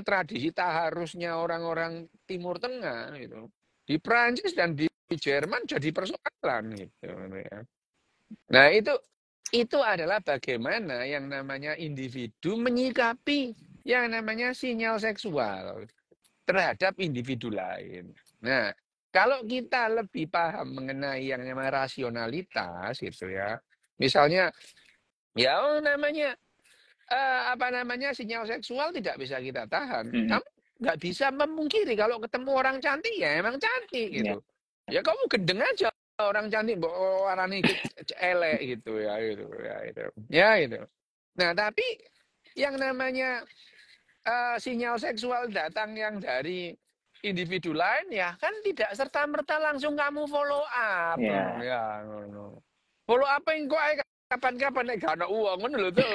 tradisi taharusnya orang-orang Timur Tengah gitu. Di Prancis dan di Jerman jadi persoalan gitu ya. Nah, itu adalah bagaimana yang namanya individu menyikapi yang namanya sinyal seksual terhadap individu lain. Nah, kalau kita lebih paham mengenai yang namanya rasionalitas gitu ya. Misalnya ya sinyal seksual tidak bisa kita tahan. Kamu nggak bisa memungkiri kalau ketemu orang cantik ya emang cantik gitu. Ya kamu gendeng aja orang cantik warnanya elek gitu ya itu. Ya itu. Nah, tapi yang namanya sinyal seksual datang yang dari individu lain ya kan tidak serta-merta langsung kamu follow up. Ya, no. Follow up yang kok kapan-kapan nek gak ono uang ngono lho tuh.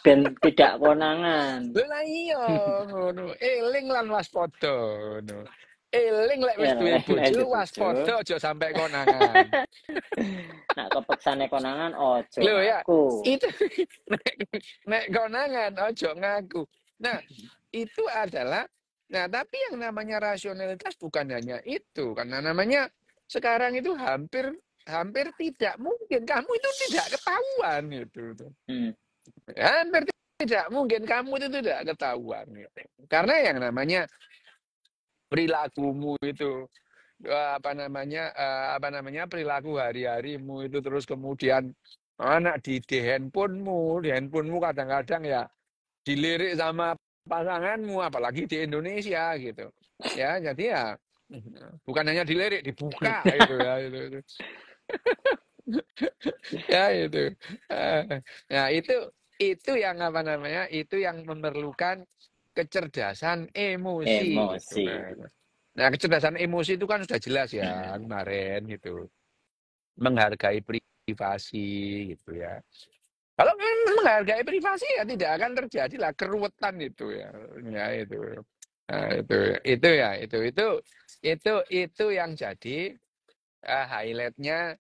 Dan tidak konangan. Lha iya ngono. Eling lan waspada ngono. Eling lek wis duwe bojo waspada aja sampai konangan. Nak kepeksane konangan ojo ngaku. Itu nek konangan ojo ngaku. Nah, itu adalah tapi yang namanya rasionalitas bukan hanya itu karena namanya sekarang itu hampir tidak mungkin kamu itu tidak ketahuan gitu. Hampir tidak mungkin kamu itu tidak ketahuan gitu. Karena yang namanya perilakumu itu apa namanya perilaku hari-harimu itu, terus kemudian anak di handphonemu kadang-kadang ya dilirik sama pasanganmu, apalagi di Indonesia gitu ya. Jadi ya bukan hanya dilirik, dibuka gitu ya, itu ya itu. Eh, nah itu yang apa namanya, itu yang memerlukan kecerdasan emosi gitu. Emosi. Nah, kecerdasan emosi itu kan sudah jelas ya kemarin gitu, menghargai privasi gitu ya. Kalau menghargai privasi ya tidak akan terjadilah keruwetan itu ya. Ya itu. Nah, itu ya itu yang jadi highlightnya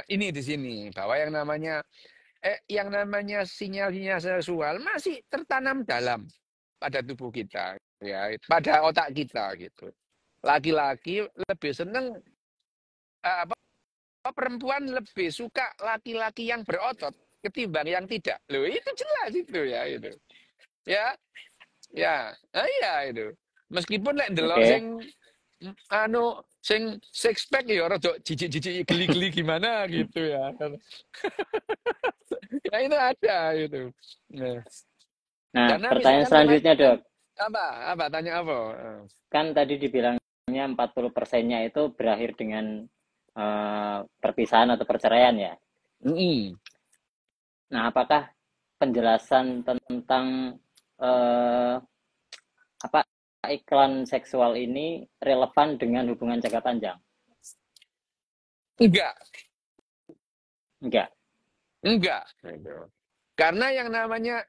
ini di sini, bahwa yang namanya sinyal-sinyal seksual masih tertanam dalam pada tubuh kita ya, pada otak kita gitu. Laki-laki lebih seneng apa perempuan lebih suka laki-laki yang berotot ketimbang yang tidak. Loh, itu jelas itu ya itu. Ya, ya. Nah, iya itu. Meskipun lek ndelok Oke. sing six pack ya rada jijik-jijik geli-geli gimana gitu ya. Ya itu ada itu. Nah, Nah, karena pertanyaan misalkan selanjutnya, kebanyakan Dok. apa tanya apa? Kan tadi dibilangnya 40%-nya itu berakhir dengan perpisahan atau perceraian ya. Mm-mm. Nah, apakah penjelasan tentang eh, apa iklan seksual ini relevan dengan hubungan jangka panjang? Enggak, Enggak. enggak. Karena yang namanya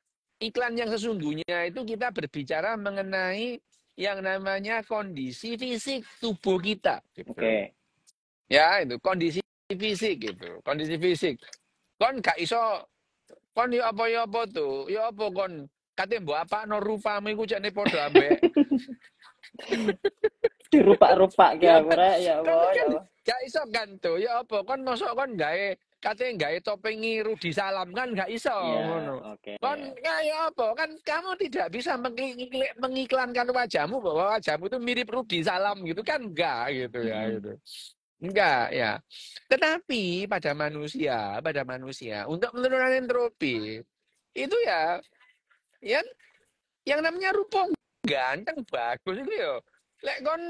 iklan yang sesungguhnya itu kita berbicara mengenai yang namanya kondisi fisik tubuh kita gitu. Oke. Ya, itu kondisi fisik gitu, kondisi fisik. Kon gak iso kon ya apa tuh? Ya apa kon kate mbok apakno rupamu iku jane padha ambek Dirupak-rupak ya ya, kan, ora ya kan Allah, ya kan Allah. gak iso kan tuh. Ya apa kon mosok kon gawe topengi Rudi Salam kan gak iso Iya, ngono. oke. Kon ya apa kan kamu tidak bisa mengiklankan wajahmu bahwa wajahmu itu mirip Rudi Salam gitu kan, enggak gitu ya Mm-mm. gitu. Enggak ya. Tetapi pada manusia untuk menurunkan entropi itu ya ya yang namanya rupa ganteng bagus itu ya. Lek kon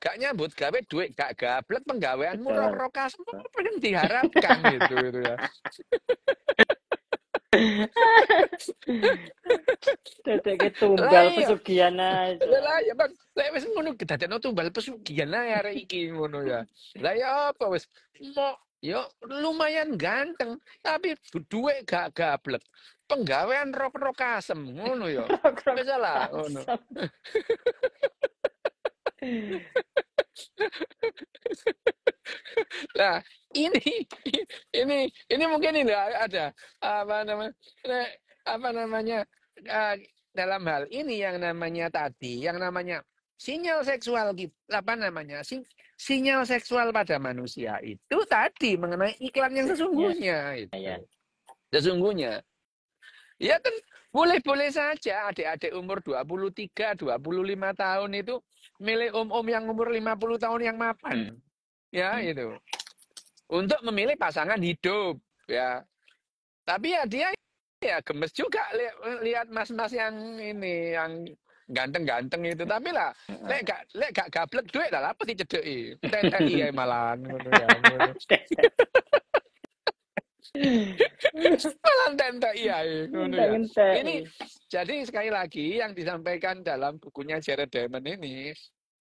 gak nyambut gawe duit gak gablek, penggaweanmu Betul. rok-roka semua apa yang diharapkan itu ya. Dedek Lah tumbal iya, pesugihan aja. lah ya bang, lek wis ngono kedadekno tumbal pesugihan ae arek iki ngono ya. Lah ya apa wis mau yo lumayan ganteng tapi duit gak gablek. Penggawean rok-rok asem ngono ya. Krok-krok Wis lah ngono. asam. Nah, ini ini mungkin ini ada apa namanya apa namanya dalam hal ini yang namanya tadi, yang namanya sinyal seksual gitu, apa namanya sinyal seksual pada manusia itu tadi mengenai iklan yang Ya, sesungguhnya itu. ya. Sesungguhnya. Ya kan boleh-boleh saja adik-adik umur 23, 25 tahun itu milih om-om yang umur 50 tahun yang Hmm. mapan. Ya, itu untuk memilih pasangan hidup ya. Tapi ya dia ya gemes juga lihat mas-mas yang ini yang ganteng-ganteng itu. Tapi lah lek gak gablek duit lah apa dicedeki. TTI ya malahan ngono ya. Ngono. Malahan TTI ya ngono ya. Ngentek-ngentek. Ini jadi sekali lagi yang disampaikan dalam bukunya Jared Diamond ini,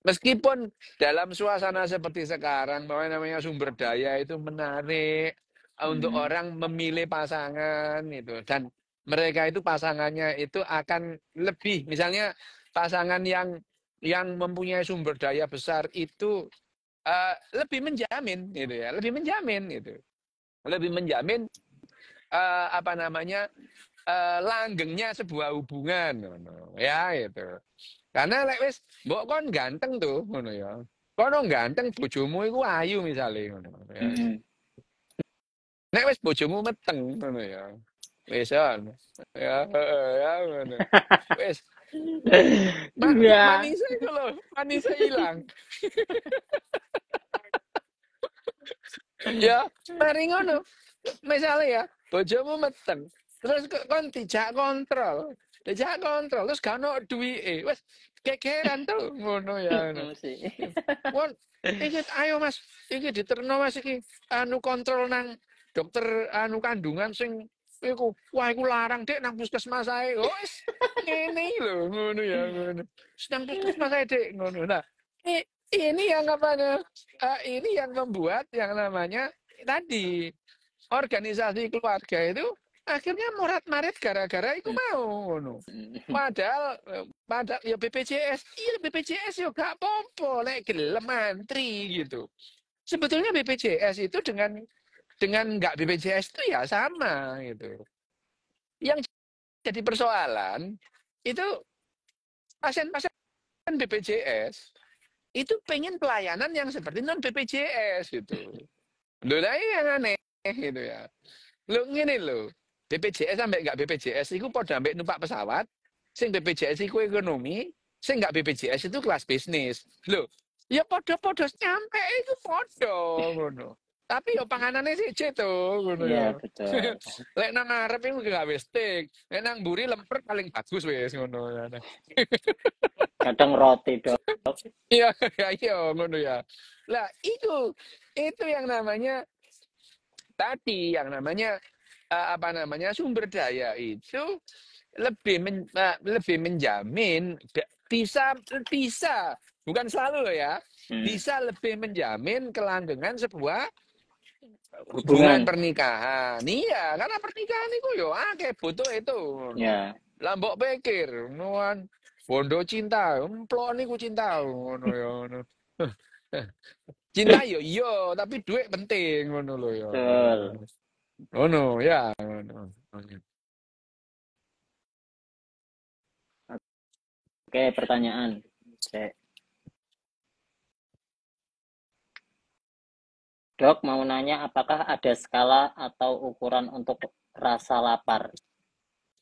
meskipun dalam suasana seperti sekarang bahwa namanya sumber daya itu menarik untuk Hmm. orang memilih pasangan itu, dan mereka itu pasangannya itu akan lebih, misalnya pasangan yang mempunyai sumber daya besar itu lebih menjamin gitu ya, lebih menjamin apa namanya langgengnya sebuah hubungan ngono ya itu. Karena lek wis mbok kon ganteng tuh ngono ya. Kono ganteng bojomu iku ayu misale ngono ya. Hmm. Nek wis bojomu meteng ngono ya. Wis on. Ya, ya ngono. Wis, Iya. manisnya itu loh, manisnya hilang. Ya, mari ngono. Misalnya ya, bojomu meteng, terus kon dijak kontrol, terus gak ono duwike, wes kekeran tuh ngono ya. Ngono. Mesti. Won, iki ayo Mas, iki diterno Mas iki anu kontrol nang dokter anu kandungan sing iku, wah iku larang Dek nang puskesmas ae. Oh wis ngene iki lho, ngono ya ngono. Wis nang puskesmas ae Dek ngono. Nah, ini yang apa ini yang membuat yang namanya tadi organisasi keluarga itu akhirnya morat-marit gara-gara iku mau ngono. Padahal ya BPJS, iya BPJS yo gak apa-apa nek gelem antri gitu. Sebetulnya BPJS itu dengan nggak BPJS itu ya sama gitu. Yang jadi persoalan itu pasien-pasien BPJS itu pengen pelayanan yang seperti non BPJS gitu. Loh lah yang aneh gitu ya. Lo ngene lo, BPJS sampai nggak BPJS itu pada sampai numpak pesawat, sing BPJS itu ekonomi, sing nggak BPJS itu kelas bisnis. Lo, ya podo-podo nyampe itu podo ngono. Tapi ya panganannya sih tuh ngono Iya, ya. betul. Lek nang ngarep iku gawe steak, lek nang mburi lemper paling bagus wis ngono ya. Kadang roti, Dok. Iya, iya ngono ya. Lah itu yang namanya tadi yang namanya apa namanya sumber daya itu lebih menjamin bisa bisa bukan selalu loh ya Hmm. bisa lebih menjamin kelanggengan sebuah hubungan Hubungan. pernikahan. Iya, karena pernikahan itu yo akeh butuh itu. Ya. Lah mbok pikir nuan bondo cinta, emplon niku cinta ngono ya ngono. Cinta yo iya, tapi duit penting ngono lho ya. Betul. Ngono ya ngono. Oke, pertanyaan. Cek. Dok, mau nanya apakah ada skala atau ukuran untuk rasa lapar?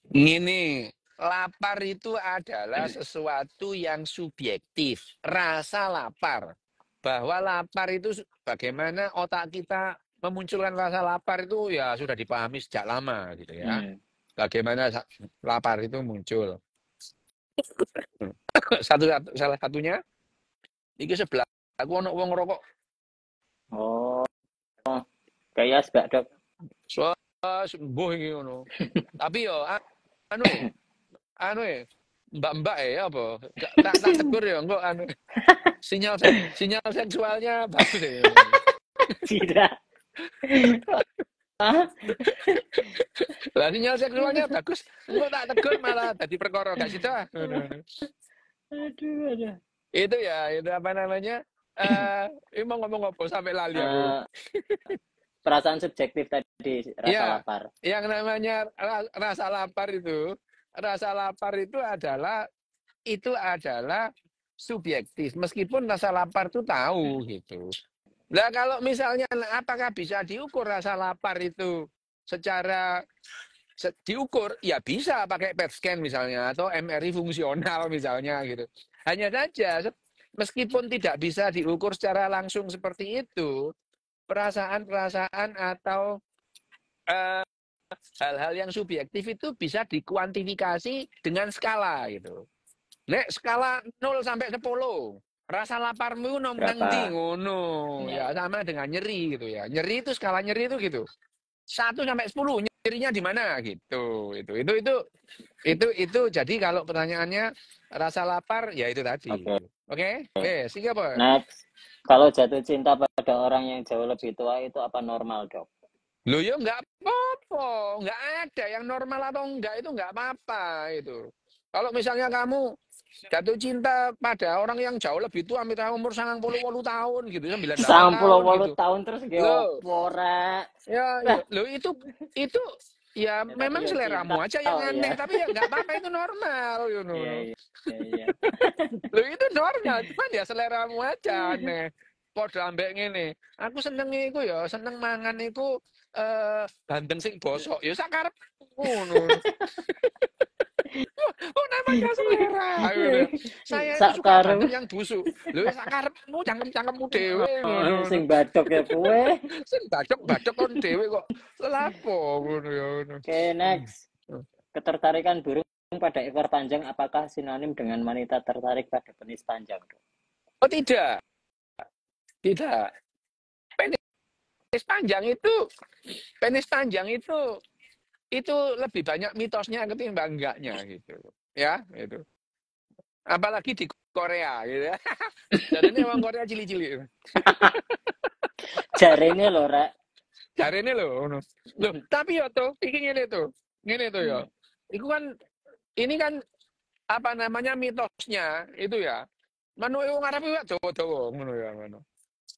Gini, lapar itu adalah sesuatu yang subjektif. Rasa lapar. Bahwa lapar itu bagaimana otak kita memunculkan rasa lapar itu ya sudah dipahami sejak lama gitu ya. Hmm. Bagaimana lapar itu muncul. Salah satunya iki sebelah aku ono wong ngerokok. Oh, kayak sebab, Dok. So, sembuh iki ngono. Tapi yo anu anu mbak-mbak ya apa? Tak tegur ya engko anu sinyal seksualnya bagus ya. Tidak. Ah, Lah sinyal seksualnya bagus, engko tak tegur malah tadi perkara gak sida. aduh, aduh. Itu ya, itu apa namanya? Emang ngomong apa sampai lali aku. Eh, perasaan subjektif tadi, rasa Ya, lapar. yang namanya rasa lapar itu adalah subjektif. Meskipun rasa lapar itu tahu gitu. Nah, kalau misalnya apakah bisa diukur rasa lapar itu secara diukur? Ya bisa pakai PET scan misalnya atau MRI fungsional misalnya gitu. Hanya saja meskipun tidak bisa diukur secara langsung seperti itu, perasaan-perasaan atau eh, hal-hal yang subjektif itu bisa dikuantifikasi dengan skala gitu. Nek skala 0 sampai 10, rasa laparmu nang ndi Berapa? ngono. Ya, Ya ya. sama dengan nyeri gitu ya. Nyeri itu skala nyeri itu gitu. 1 sampai 10 nyerinya di mana gitu. Itu jadi kalau pertanyaannya rasa lapar ya itu tadi. Oke. Oke? Oke, sih apa? Next. Kalau jatuh cinta pada orang yang jauh lebih tua itu apa normal, Dok? Loh ya nggak apa-apa, nggak ada yang normal atau enggak itu nggak apa-apa itu. Kalau misalnya kamu jatuh cinta pada orang yang jauh lebih tua, misalnya umur 98 tahun gitu, 98 tahun 98 gitu. tahun terus ge Loh, opo rek? ya, loh itu ya Ya, tapi memang yo cinta seleramu aja yang oh aneh, ya. tapi ya nggak apa-apa itu normal, you Iya, know. iya, iya, iya. Loh itu normal, cuman ya seleramu aja aneh. padha ambek ngene. Aku senenge iku ya, seneng mangan iku bandeng sing bosok. Ya sak karepmu ngono. Oh, namanya selera. Ngono. Saya itu suka Sakarep bandeng yang busuk. Lho sak karepmu cangkem-cangkemmu dhewe ngono. sing badok ya kowe. Sing badok-badok kon dhewe kok lapo ngono ya ngono. Oke, next. Ketertarikan burung pada ekor panjang apakah sinonim dengan wanita tertarik pada penis panjang? Oh tidak, tidak. Penis panjang itu penis panjang itu lebih banyak mitosnya ketimbang enggaknya gitu. Ya, gitu. Apalagi di Korea gitu ya. Jadi ini orang Korea cili-cili. Jarene lho, Rek. Jarene lho ngono. Loh, tapi ya tuh, iki ngene tuh. Ngene tuh ya. Iku kan ini kan apa namanya mitosnya itu ya. Manu wong Arab iku dawa-dawa ngono ya ngono.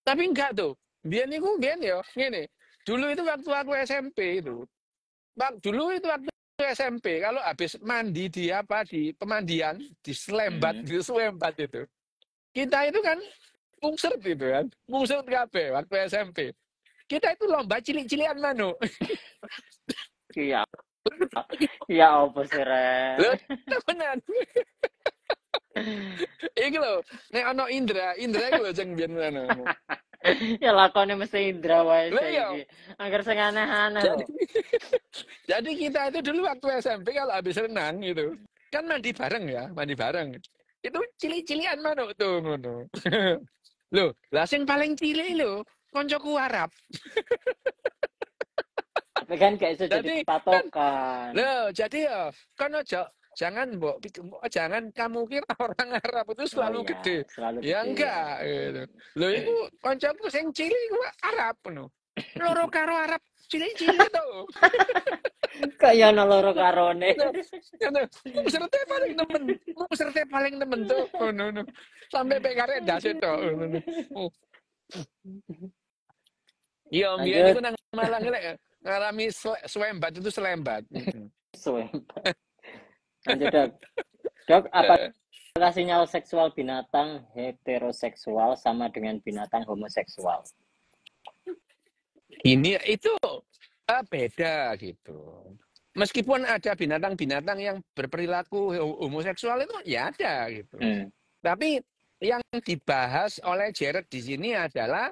Tapi enggak tuh. Biyen niku biyen ya ngene. Dulu itu waktu aku SMP itu. Dulu itu waktu SMP kalau habis mandi di apa di pemandian di Selembat itu. Kita itu kan mungsert itu kan. Mungsert kabeh waktu SMP. Kita itu lomba cilik-cilikan manuk. Iya. Ya apa sih, Rek? Lho, temenan. Iki lho, nek ana Indra iku lho sing biyen ngono. Ya lakone mesti Indra wae Lha iya. iki. Angger sing aneh-aneh Jadi, lho. jadi kita itu dulu waktu SMP kalau habis renang gitu, kan mandi bareng ya, mandi bareng. Itu cilik-cilikan manuk tuh ngono. Loh, lah sing paling cilik lho, koncoku Arab. Tapi kan gak iso jadi Jadi kan patokan. loh, jadi ya kan aja jangan jangan kamu kira orang Arab itu Oh selalu iya, gede. selalu Ya gede ya. enggak gitu. Loh iku koncoku sing cilik ku Arab ngono. Loro karo Arab cilik-cilik itu. Kayak ono loro karone. Peserta paling nemen, peserta paling nemen tuh. Oh, no, no. Sampai pekare daset tok. Oh. Iya, mbiyen Lanjut. iku nang Malang lek ngalami swembat itu selembat. Suwe. Lanjut, Dok. Dok, apakah sinyal seksual binatang heteroseksual sama dengan binatang homoseksual? Ini itu beda gitu. Meskipun ada binatang-binatang yang berperilaku homoseksual itu ya ada gitu. Tapi yang dibahas oleh Jared di sini adalah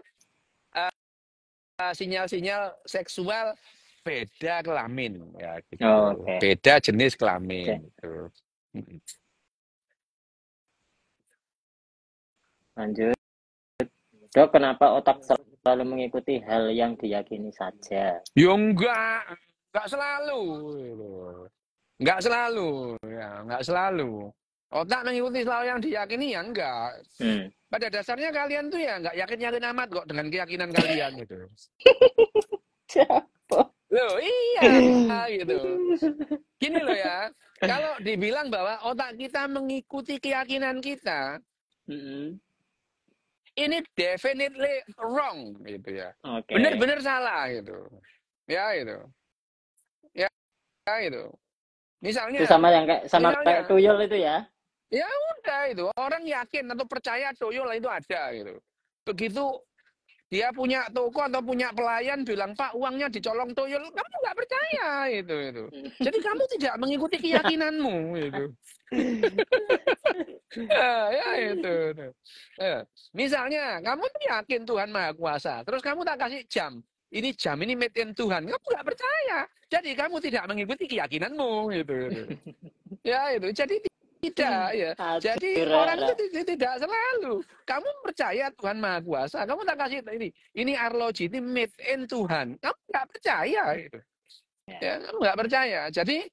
sinyal-sinyal seksual beda kelamin ya gitu. Oh, oke. Beda jenis kelamin gitu. Lanjut. Dok, kenapa otak selalu mengikuti hal yang diyakini saja? Ya enggak selalu. Enggak selalu, ya, enggak selalu. Otak mengikuti selalu yang diyakini ya enggak. Pada dasarnya kalian tuh ya enggak yakin-yakin amat kok dengan keyakinan kalian gitu. Siapa? Loh iya gitu. Gini loh ya, kalau dibilang bahwa otak kita mengikuti keyakinan kita, ini definitely wrong gitu ya. Oke. Benar-benar salah gitu. Ya itu. Ya itu. Misalnya, Itu sama yang kayak tuyul itu ya? ya udah itu orang yakin atau percaya tuyul itu ada gitu. Begitu dia punya toko atau punya pelayan bilang Pak uangnya dicolong tuyul, kamu nggak percaya itu. Jadi kamu tidak mengikuti keyakinanmu gitu. Ya itu. Ya. Misalnya kamu tuh yakin Tuhan Maha Kuasa, terus kamu tak kasih jam. Ini jam ini made in Tuhan, kamu nggak percaya. Jadi kamu tidak mengikuti keyakinanmu gitu. Ya itu. Jadi tidak ya. Jadi orang itu tidak selalu. Kamu percaya Tuhan Maha Kuasa, kamu tak kasih ini arloji ini made in Tuhan, kamu nggak percaya gitu. Ya, kamu nggak percaya. Jadi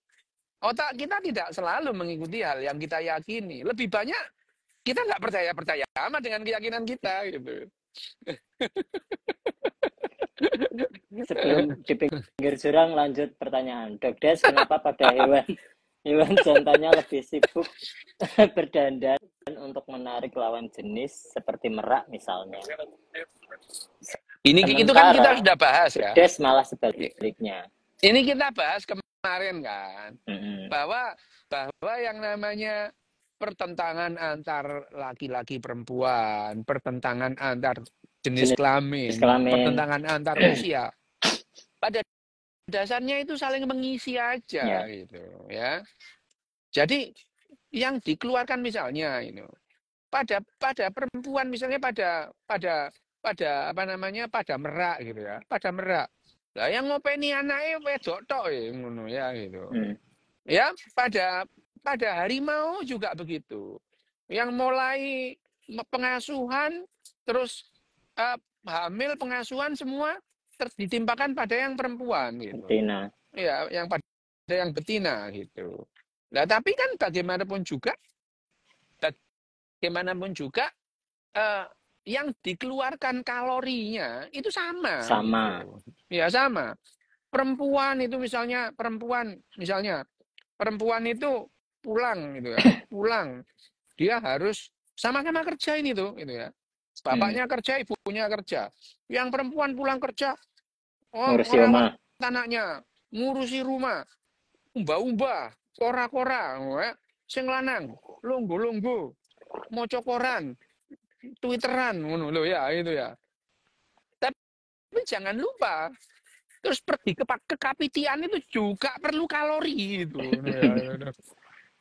otak kita tidak selalu mengikuti hal yang kita yakini. Lebih banyak kita nggak percaya amat dengan keyakinan kita gitu. Sebelum di pinggir jurang lanjut pertanyaan. Dok Des, kenapa pada hewan jantannya lebih sibuk berdandan untuk menarik lawan jenis seperti merak misalnya? Itu kan kita sudah bahas ya. Des malah sebaliknya. Ini kita bahas kemarin kan, bahwa yang namanya pertentangan antar laki-laki perempuan, pertentangan antar jenis jenis kelamin, kelamin. pertentangan antar usia. Pada dasarnya itu saling mengisi aja Ya, gitu ya. Jadi yang dikeluarkan misalnya itu pada perempuan misalnya pada apa namanya pada merak gitu ya, pada merak. Lah yang ngopeni anake wedok tok ngono ya gitu. hmm, Ya pada harimau juga begitu. Yang mulai pengasuhan terus hamil pengasuhan semua ditimpakan pada yang perempuan gitu. betina. Ya, yang pada yang betina gitu. Nah, tapi kan bagaimanapun juga eh, yang dikeluarkan kalorinya itu sama Sama. gitu. Ya sama. Perempuan itu pulang gitu ya. Pulang dia harus sama-sama kerja ini tuh gitu ya. Hmm, Bapaknya kerja, ibunya kerja. Yang perempuan pulang kerja, oh ngurusi ngerawat oma. anaknya, ngurusi rumah, umbah-umbah, kora-kora, ya. Sing lanang, lunggu-lunggu, maca koran, twitteran, ngono lho ya itu ya. Tapi jangan lupa, terus pergi ke kapitian itu juga perlu kalori itu. Ya.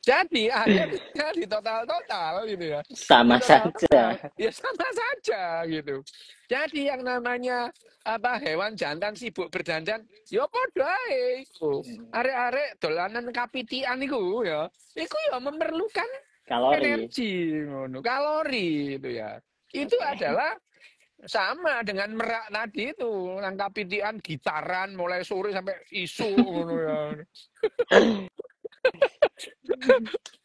Jadi akhirnya di total-total gitu ya. Di Sama total-total saja. ya sama saja gitu. Jadi yang namanya apa hewan jantan sibuk berdandan, ya padha ae iku. Hmm, Arek-arek dolanan kapitian iku ya. Iku ya memerlukan kalori. energi ngono, kalori itu ya. Itu Oke. adalah sama dengan merak tadi itu, nang kapitian gitaran mulai sore sampai isu ngono ya.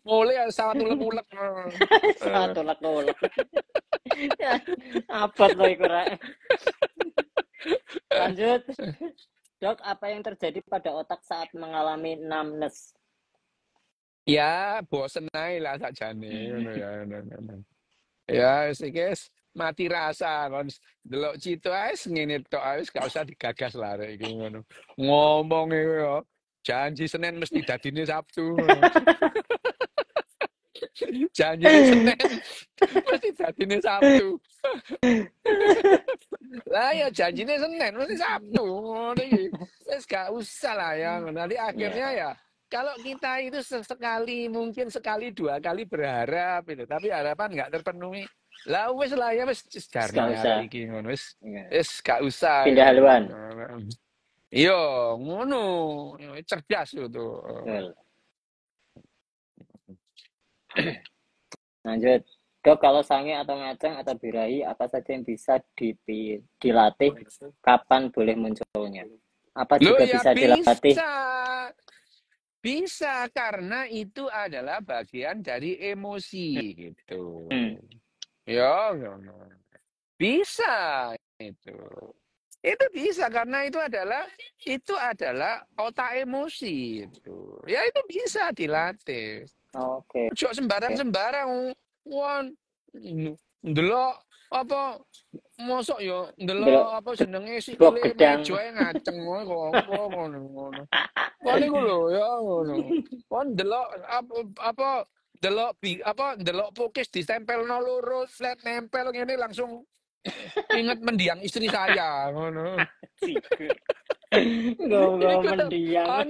Mulai ya sangat ulek-ulek. Eh. Satu lek. Abot loh iku Rek. Lanjut. Dok, apa yang terjadi pada otak saat mengalami numbness? Ya, bosen ae lah sakjane Hmm. ngono ya. Ya, wis iki wis mati rasa kon delok Cito ae ngene tok ae wis gak usah digagas lah rek iki ngono. Ngomong iku ya, janji Senin mesti dadine Sabtu ngono. Janjine Senin mesti dadine Sabtu. Lah ya janjine Senin mesti Sabtu ngono iki. Wis gak usah lah ya. Nanti Ya, akhirnya ya kalau kita itu sekali mungkin sekali dua kali berharap itu, tapi harapan nggak terpenuhi. Lah wis lah ya wis gak jarno usah. arek iki ngono wis Ya. wis gak usah Pindah itu. haluan. Iya, ngono. Cerdas itu. Betul. Lanjut. Dok, kalau sange atau ngaceng atau birahi, apa saja yang bisa dilatih? Kapan boleh munculnya? Apa Loh juga ya bisa dilatih? bisa. Bisa karena itu adalah bagian dari emosi gitu. Hmm. Ya, bisa itu. Itu bisa karena itu adalah otak emosi itu. Ya itu bisa dilatih. Oke. Ojo sembarang-sembarang. Won ndelok apa mosok yo Delok ndelok apa jenenge bok sikile gedang. meja ngaceng kok apa ngono. Kon iku lho ya ngono. Kon ndelok apa ndelok pukis ditempelno loro flat nempel ngene langsung inget mendiang istri saya ngono. Sigur. Gak Iku lho, mendiang.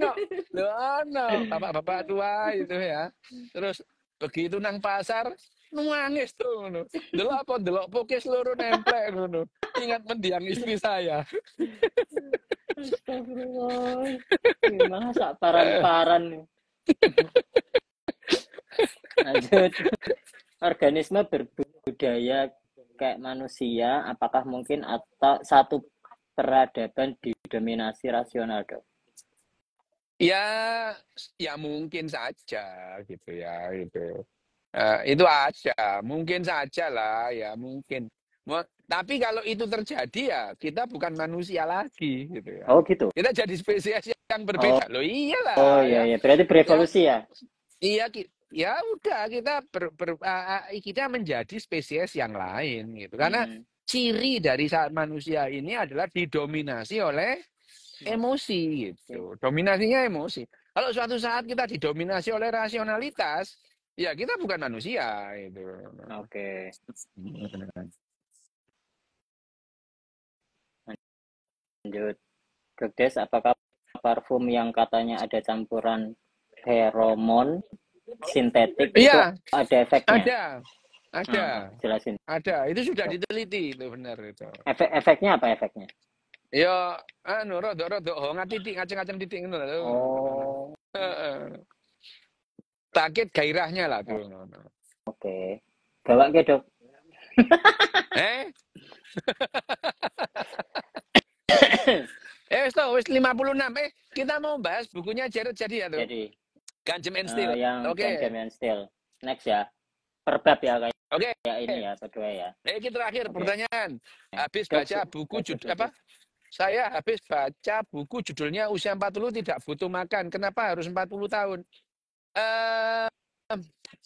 ono bapak-bapak tua itu ya. Terus begitu nang pasar nangis tuh ngono. Delok pukis loro nemplek ngono. Ingat mendiang istri saya. Astagfirullah. Gimana sak paran-paran nih. Lanjut. Organisme berbudaya kayak manusia, apakah mungkin atau satu peradaban didominasi rasional, Dok? Ya, ya mungkin saja gitu ya gitu. Itu ada, mungkin saja lah ya mungkin. Tapi kalau itu terjadi ya kita bukan manusia lagi gitu ya. Oh gitu. Kita jadi spesies yang Oh, berbeda. Loh oh iyalah iya ya. iya. Berarti Ya, berevolusi ya? iya ya udah kita menjadi spesies yang lain gitu. Karena Hmm. ciri dari saat manusia ini adalah didominasi oleh emosi gitu. Dominasinya emosi. Kalau suatu saat kita didominasi oleh rasionalitas, ya kita bukan manusia itu. Oke. lanjut. Dokdes, apakah parfum yang katanya ada campuran feromon sintetik itu Iya, ada efeknya? ada, ada, Jelasin. ada. Itu sudah diteliti, itu benar itu. Efeknya apa efeknya? Ya, rodok-rodok, hongat titik, ngaceng-ngaceng titik ngono lho. Oh, Heeh. Sakit gairahnya lah tuh. oke. Bawa ke dok. Eh? Wis 56. Kita mau bahas bukunya Jared jadi ya tuh. Jadi Ganjem and Steel. yang Oke. Ganjem Steel. Next ya. Per bab ya Oke. kayak ini ya, berdua ya. Ini terakhir Oke. pertanyaan. Habis Dok, baca buku apa? Saya habis baca buku judulnya Usia 40 Tidak Butuh Makan. Kenapa harus 40 tahun? Eh,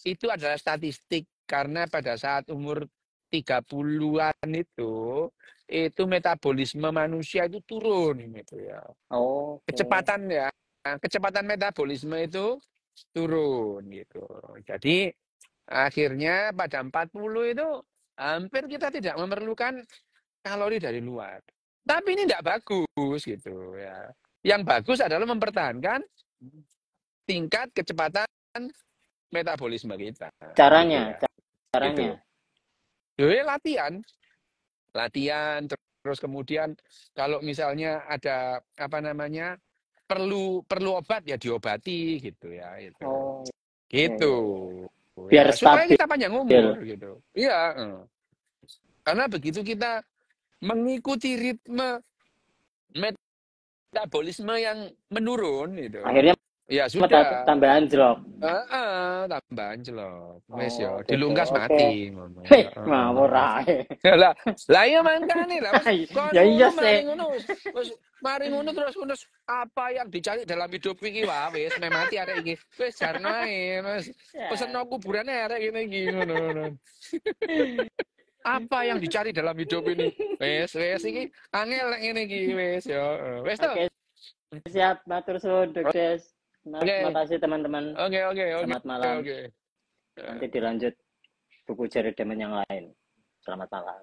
itu adalah statistik karena pada saat umur 30-an itu metabolisme manusia itu turun gitu ya. Oh, Kecepatan ya, kecepatan metabolisme itu turun gitu. Jadi akhirnya pada 40 itu hampir kita tidak memerlukan kalori dari luar. Tapi ini tidak bagus gitu ya. Yang bagus adalah mempertahankan tingkat kecepatan metabolisme kita. caranya, Gitu ya. caranya. Jadi latihan terus kemudian kalau misalnya ada apa namanya perlu obat ya diobati gitu ya itu. Oh, Gitu. biar Ya, supaya stabil. kita panjang umur gitu. Iya, karena begitu kita mengikuti ritme metabolisme yang menurun gitu. Akhirnya Ya sudah. tambah anjlok. Tambah anjlok. Wes Oh, yo, gitu. dilungkas Oke. mati ngono. Ngawur ae. Lah iya mangkane lah wis kon Ya iya ngono mari sih. ngono wis mari ngono terus apa yang dicari dalam hidup iki wae wis meh mati arek iki. Wis jarno ae wis peseno kuburane arek ngene iki ngono. Apa yang dicari dalam hidup ini? Wes iki angel nek ngene iki wis yo. Wis to. Oke, siap. Matur suwun, Dokdes. Oke. Makasih teman-teman. Oke. Selamat malam. Oke. Nanti dilanjut buku Jared Diamond yang lain. Selamat malam.